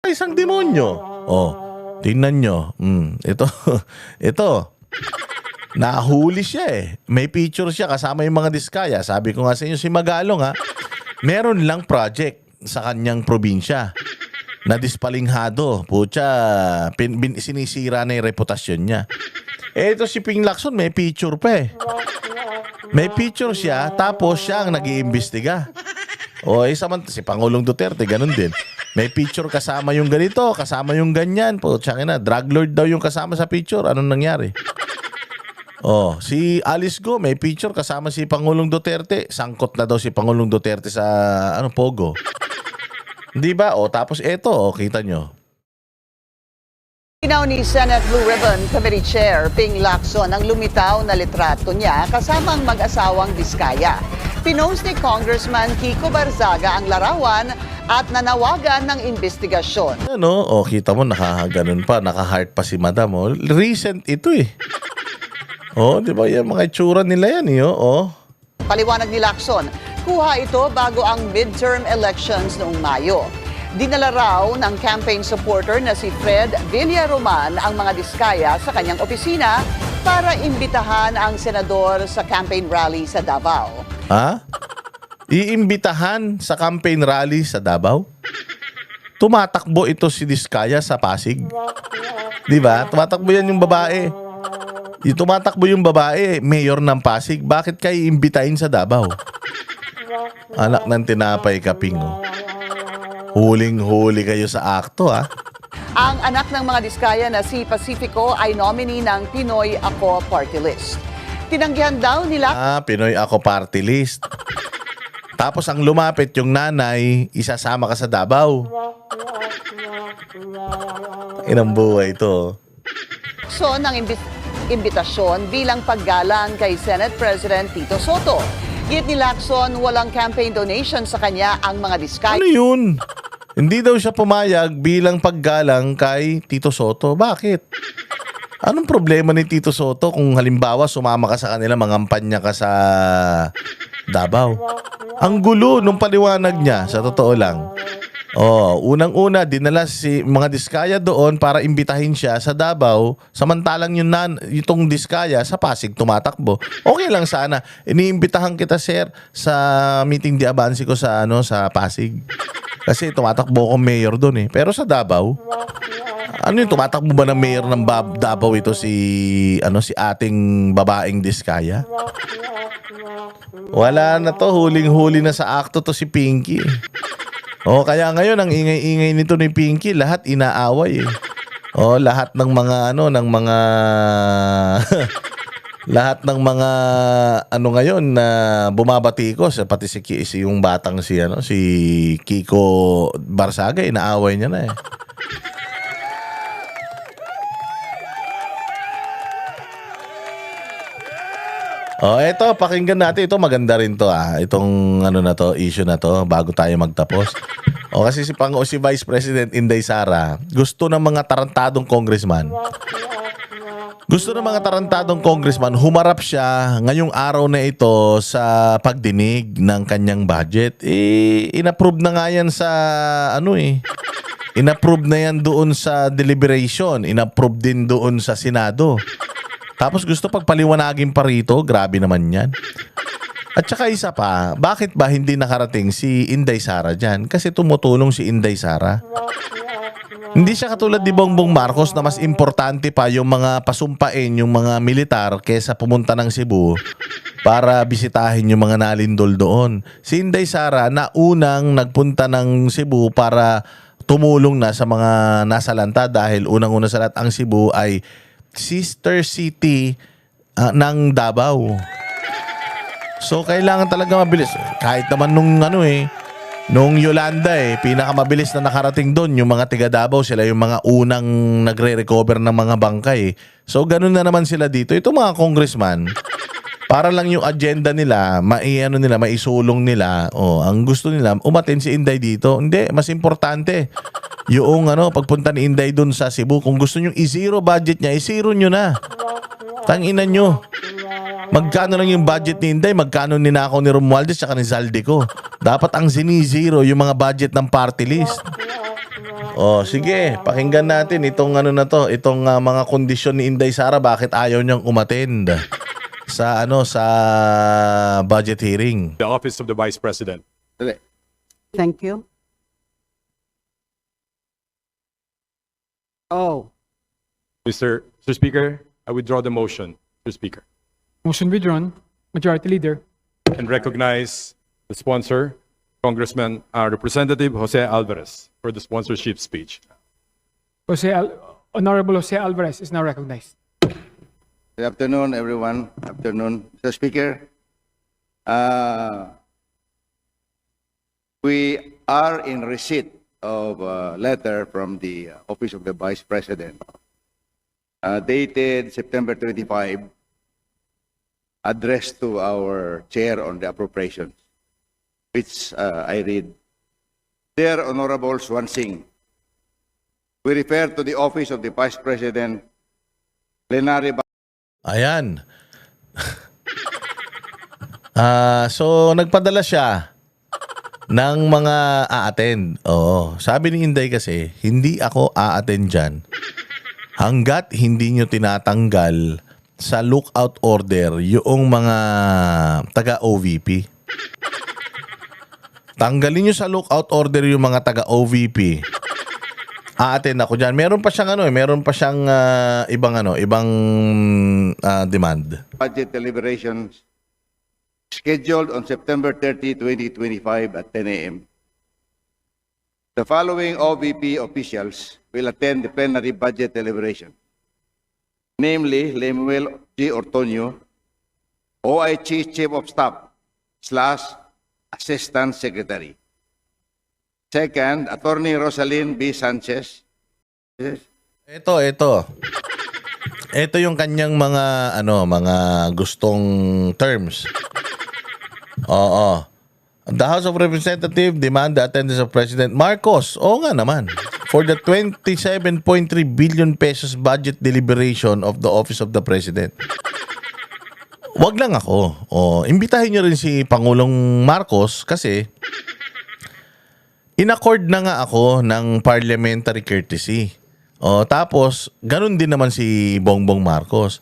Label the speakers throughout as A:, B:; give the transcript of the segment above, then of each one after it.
A: Isang demonyo. Oh, tingnan nyo. Ito, ito. Nahuli siya eh. May picture siya kasama yung mga diskaya. Sabi ko nga sa inyo, si Magalong meron lang project sa kanyang probinsya na dispalinghado. Pucha, sinisira na yung reputasyon niya. Ito si Ping Lacson, may picture pa eh. May picture siya, tapos siya ang nag-iimbestiga. O, si Pangulong Duterte, ganun din. May picture kasama yung ganito, kasama yung ganyan. Pucha na, drug lord daw yung kasama sa picture. Anong nangyari? Oh, si Alice Go, may picture kasama si Pangulong Duterte. Sangkot na daw si Pangulong Duterte sa Pogo. Di ba? O, tapos eto, kita nyo.
B: Inaw ni Senate Blue Ribbon Committee Chair Ping Lacson ang lumitaw na litrato niya kasamang mag-asawang Diskaya. Pinost ni Congressman Kiko Barzaga ang larawan at nanawagan ng investigasyon.
A: Ano? O, kita mo, nakaganon pa, naka-heart pa si Madam. O, recent ito eh. Oh, di ba yan mga itsura nila yan eh, oh.
B: Paliwanag ni Lacson, kuha ito bago ang midterm elections noong Mayo. Dinala raw ng campaign supporter na si Fred Villaroman ang mga Diskaya sa kanyang opisina para imbitahan ang senador sa campaign rally sa Davao.
A: Ha? Iimbitahan sa campaign rally sa Davao? Tumatakbo ito si Diskaya sa Pasig. Di ba? Tumatakbo yan yung babae. Tumatakbo yung babae, mayor ng Pasig. Bakit kayo iimbitahin sa Davao? Anak ng tinapay kaping. Huling-huli kayo sa akto, ha?
B: Ang anak ng mga Diskaya na si Pacifico ay nominee ng Pinoy Ako Party List. Tinanggihan daw nila...
A: Pinoy Ako Party List. Tapos ang lumapit yung nanay, isasama ka sa Davao. Inang buhay ito.
B: So, ng imbitasyon bilang paggalang kay Senate President Tito Soto. Git ni Lacson, walang campaign donation sa kanya ang mga Diskaya.
A: Ano yun? Hindi daw siya pumayag bilang paggalang kay Tito Soto. Bakit? Anong problema ni Tito Soto kung halimbawa sumama ka sa kanila, mangampanya ka sa Davao? Ang gulo nung paliwanag niya, sa totoo lang. Oh, unang-una dinala si mga Diskaya doon para imbitahin siya sa Davao, samantalang itong Diskaya sa Pasig tumatakbo. Okay lang sana. Iniimbitahan kita, sir, sa meeting di abansi ko sa sa Pasig. Kasi tumatakbo ko mayor doon eh. Pero sa Davao, ano yung tumatakbo ba ng mayor ng Davao ito si ating babaeng Diskaya? Wala na to, huling-huli na sa akto to si Pinky. Oh, kaya ngayon ang ingay-ingay nito ni Pinky, lahat inaaway eh. Oh, lahat ng mga lahat ng mga ngayon na bumabatikos, pati si yung batang si Kiko Barzaga, inaaway niya na eh. Oh, eto, pakinggan natin. Ito maganda rin to itong issue na to bago tayo magtapos. O kasi si Vice President Inday Sara, gusto ng mga tarantadong congressman. Gusto ng mga tarantadong congressman, humarap siya ngayong araw na ito sa pagdinig ng kanyang budget. Inapprove na nga yan sa Inapprove na yan doon sa deliberation. Inapprove din doon sa Senado. Tapos gusto pagpaliwanagin pa rito, grabe naman yan. At saka isa pa, bakit ba hindi nakarating si Inday Sara dyan? Kasi tumutulong si Inday Sara. Hindi siya katulad ni Bongbong Marcos na mas importante pa yung mga pasumpain, yung mga militar kesa pumunta ng Cebu para bisitahin yung mga nalindol doon. Si Inday Sara na unang nagpunta ng Cebu para tumulong na sa mga nasalanta dahil unang-una sa lahat ang Cebu ay sister city ng Davao. So kailangan talaga mabilis. Kahit naman nung Yolanda pinakamabilis na nakarating doon yung mga tiga Davao, sila yung mga unang nagre-recover ng mga bangkay. So ganun na naman sila dito. Ito mga congressman, para lang yung agenda nila, maisulong nila. Ang gusto nila, umatin si Inday dito. Hindi, mas importante yung pagpunta ni Inday doon sa Cebu. Kung gusto nyo i-zero budget niya, i-zero nyo na. Tanginan nyo. Magkano lang yung budget ni Inday, magkano ninakaw ni Romualdez at ni Zaldico. Dapat ang zero yung mga budget ng party list. Oh, sige, pakinggan natin itong ano na to, itong mga kondisyon ni Inday Sara bakit ayaw niyang umattend sa sa budget hearing.
C: The Office of the Vice President.
D: Thank you. Oh,
C: Mr. Speaker, I withdraw the motion, Mr. Speaker,
E: Motion withdrawn. Majority Leader.
C: and recognize the sponsor, Congressman Representative Jose Alvarez, for the sponsorship speech.
E: Honorable Jose Alvarez is now recognized.
F: Good afternoon, everyone. Afternoon, Mr. Speaker. We are in receipt of a letter from the Office of the Vice President, dated September 25, addressed to our chair on the appropriations, which I read. Dear Honorable Swan Singh, we refer to the Office of the Vice President, plenary.
A: Ayan. So nagpadala siya ng mga a-attend. Oo. Sabi ni Inday kasi, hindi ako a-attend dyan hanggat hindi nyo tinatanggal sa lookout order yung mga taga-OVP. Tanggalin nyo sa lookout order yung mga taga-OVP. A-attend ako dyan. Meron pa siyang ibang demand.
F: Budget deliberations scheduled on September 30, 2025 at 10 a.m. The following OVP officials will attend the plenary budget deliberation, namely Lemuel G. Ortonio, OIC Chief of Staff / Assistant Secretary. Second, Attorney Rosalyn B. Sanchez.
A: Ito. Ito yung kanyang mga gustong terms. Oo. The House of Representatives demand the attendance of President Marcos. Oo nga naman. For the 27.3 billion pesos budget deliberation of the Office of the President. Wag lang ako. Imbitahin niyo rin si Pangulong Marcos kasi in-accord na nga ako ng parliamentary courtesy. Tapos, ganun din naman si Bongbong Marcos.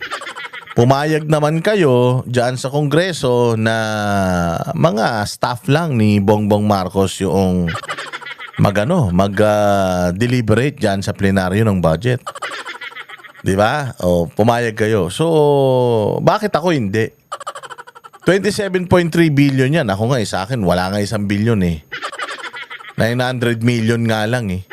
A: Pumayag naman kayo dyan sa Kongreso na mga staff lang ni Bongbong Marcos yung mag-deliberate dyan sa plenaryo ng budget. Di ba? Pumayag kayo. So, bakit ako hindi? 27.3 billion yan. Ako nga sa akin, wala nga 1 billion eh. 900 million nga lang eh.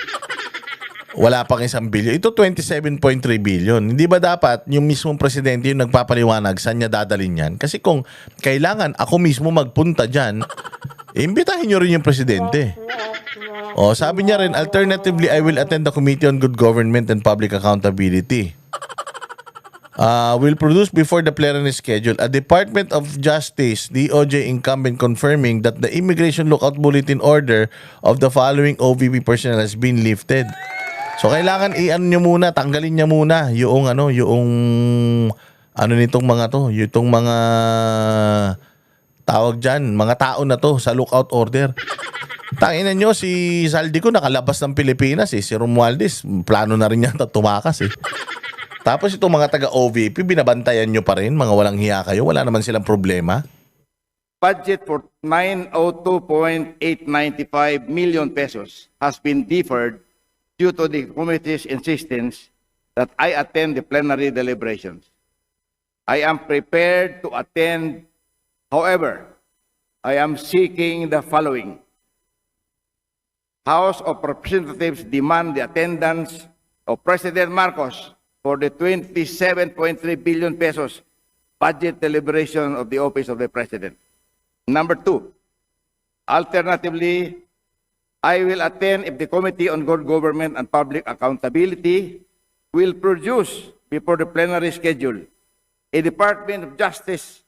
A: Wala pang 1 billion. Ito 27.3 billion. Hindi ba dapat yung mismong presidente yung nagpapaliwanag saan niya dadalhin yan? Kasi kung kailangan ako mismo magpunta dyan, imbitahin nyo rin yung presidente. Sabi niya rin, alternatively, I will attend the Committee on Good Government and Public Accountability. Will produce before the plenary schedule a Department of Justice DOJ incumbent confirming that the Immigration Lookout Bulletin Order of the following OVP personnel has been lifted. So kailangan tanggalin niya muna yung nitong mga to, yung mga tawag diyan, mga tao na to sa lookout order. Tanginan nyo, si Saldico nakalabas ng Pilipinas eh. Si Romualdez, plano na rin yata tumakas eh. Tapos itong mga taga-OVP, binabantayan nyo pa rin, mga walang hiya kayo, wala naman silang problema.
F: Budget for 902.895 million pesos has been deferred due to the committee's insistence that I attend the plenary deliberations. I am prepared to attend. However, I am seeking the following. House of Representatives demand the attendance of President Marcos for the 27.3 billion pesos budget deliberation of the Office of the President. Number 2, alternatively, I will attend if the Committee on Good Government and Public Accountability will produce before the plenary schedule a Department of Justice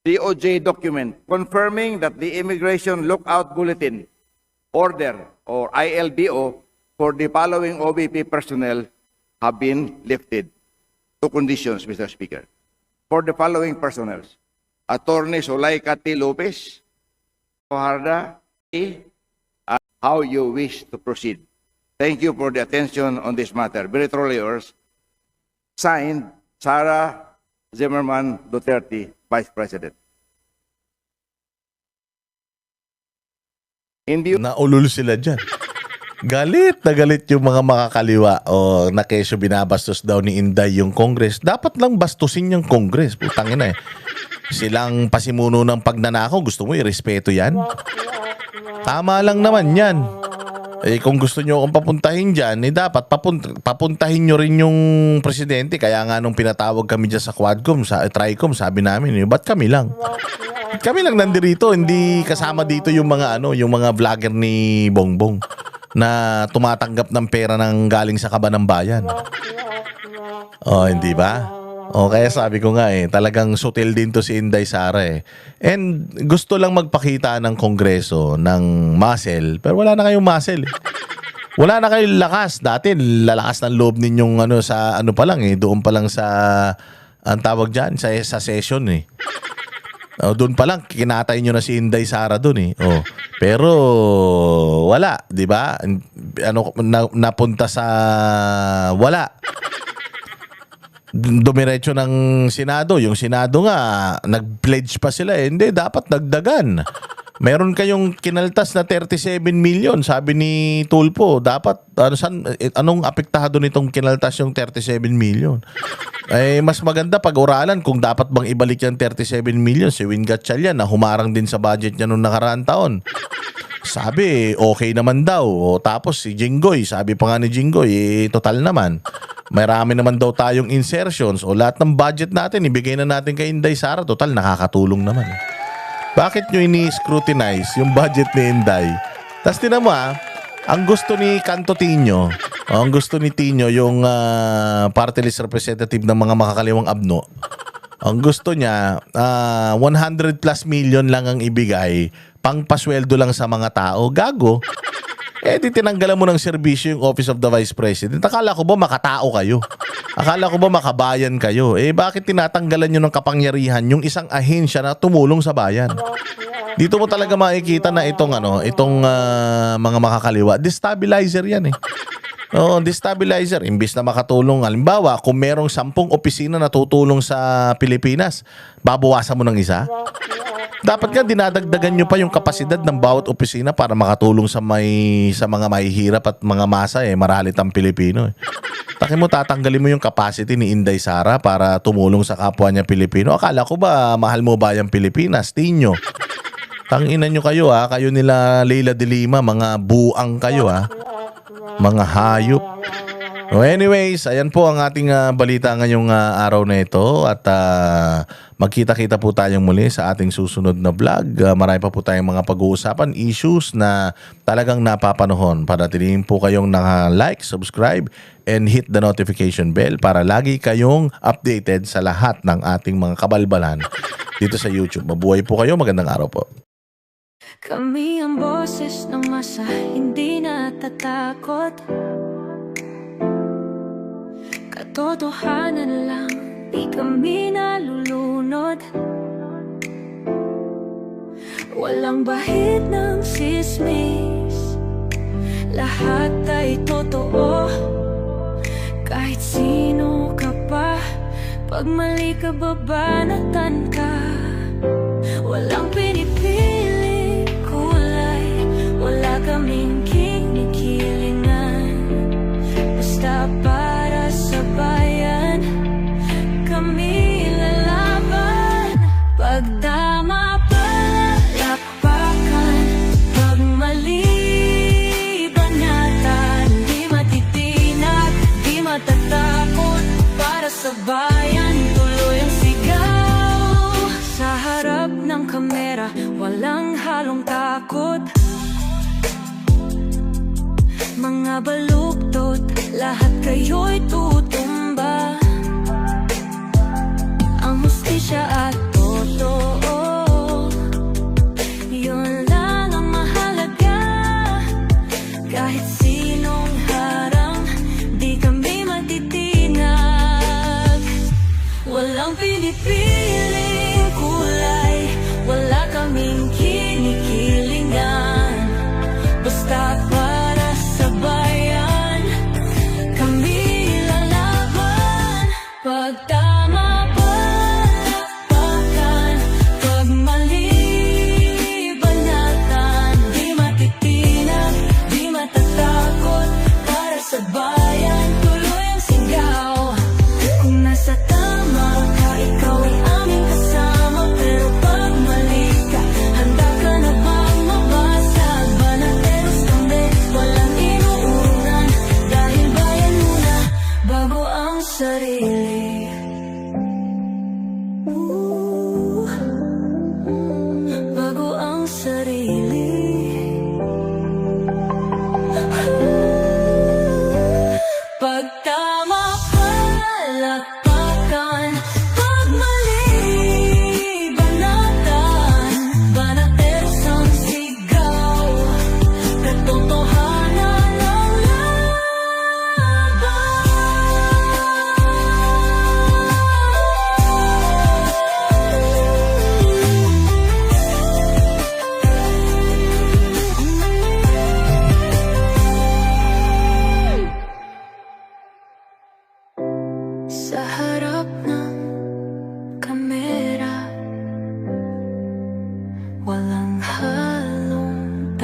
F: DOJ document confirming that the Immigration Lookout Bulletin Order or ILBO for the following OVP personnel have been lifted. Two conditions, Mr. Speaker. For the following personnel, Attorney Zulaika T. Lopez, Fajarda, how you wish to proceed. Thank you for the attention on this matter. Very truly yours. Signed, Sara Zimmerman Duterte, Vice President. In view
A: Naulol sila dyan. Galit na galit yung mga makakaliwa o na kesyo binabastos daw ni Inday yung Congress. Dapat lang bastusin yung Congress. Putang ina eh. Silang pasimuno ng pagnanakaw. Gusto mo irespeto yan? Tama lang naman yan. Eh kung gusto nyo akong papuntahin dyan, eh dapat papuntahin nyo rin yung presidente. Kaya nga nung pinatawag kami dyan sa Quadcom, sa Tricom, sabi namin, ba't kami lang? Kami lang nandirito, hindi kasama dito yung mga yung mga vlogger ni Bongbong na tumatanggap ng pera ng galing sa kaba ng bayan. Oh, hindi ba? O kaya sabi ko nga talagang sutil din to si Inday Sara eh. And gusto lang magpakita ng Kongreso ng muscle, pero wala na kayong muscle. Wala na kayong lakas. Dati lalakas ng loob ninyong sa pa lang doon pa lang sa ang tawag diyan sa session eh. Doon pa lang kinatay nyo na si Inday Sara doon eh. Oh. Pero wala, 'di ba? Napunta sa wala. Dumiretso ng Senado. Yung Senado nga nag-pledge pa sila eh. Hindi, dapat dagdagan. Meron kayong kinaltas na 37 million, sabi ni Tulpo. Dapat anong apektado nitong kinaltas yung 37 million? Eh mas maganda pag-uralan kung dapat bang ibalik yung 37 million. Si Win Gatchalian na humarang din sa budget niya nung nakaraang taon. Sabi okay naman daw. O, tapos si Jinggoy, sabi pa nga ni Jinggoy, total naman. Marami naman daw tayong insertions. O lahat ng budget natin ibigay na natin kay Inday Sara. Total nakakatulong naman. Bakit nyo ini-scrutinize yung budget ni Inday? Tapos tinan mo ang gusto ni Canto Tino, ang gusto ni Tino, yung party list representative ng mga makakaliwang abno, ang gusto niya, 100 plus million lang ang ibigay, pang pasweldo lang sa mga tao. Gago. Eh di tinanggalan mo ng serbisyo yung Office of the Vice President. Akala ko ba makatao kayo? Akala ko ba makabayan kayo? Eh bakit tinatanggalan nyo ng kapangyarihan yung isang ahensya na tumulong sa bayan? Dito mo talaga makikita na itong mga makakaliwa, destabilizer yan eh. Oo, destabilizer. Imbis na makatulong, halimbawa, kung merong 10 opisina na tutulong sa Pilipinas, babawasan mo ng isa? Dapat nga dinadagdagan nyo pa yung kapasidad ng bawat opisina para makatulong sa mga mahihirap at mga masa maralit ang Pilipino eh. Taki mo tatanggalin mo yung capacity ni Inday Sara para tumulong sa kapwa niya Pilipino. Akala ko ba mahal mo ba yung Pilipinas? Tinyo. Tanginan nyo kayo kayo nila Leila de Lima, mga buang kayo mga hayop. So anyways, ayan po ang ating balita ngayong araw na ito at magkita-kita po tayong muli sa ating susunod na vlog. Marami pa po tayong mga pag-uusapan, issues na talagang napapanahon. Parating po kayong naka-like, subscribe, and hit the notification bell para lagi kayong updated sa lahat ng ating mga kabalbalan dito sa YouTube. Mabuhay po kayo, magandang araw po.
G: Kami ang boses ng masa, hindi natatakot. Katotohanan lang, di kami nalulunod. Walang bahid ng sismis, lahat ay totoo. Kahit sino ka pa, pag mali ka babanatan ka. Walang pinipili kulay, wala kaming kinikilingan. Basta para sa bayan, kami lalaban. Pagdama palakpakan, pag mali banatan, di matitinag, di matatakot. Para sa bayan, tuloy ang sigaw. Sa harap ng kamera, walang halong takot. Mga baluktot, lahat kayo'y tutumba. Ang hustisya at totoo, yun lang ang mahalaga. Kahit sinong harang, di kami matitinag. Walang pinipiling kulay, wala kaming kinikilingan. Basta para sa bayan, sa harap ng kamera. Walang halong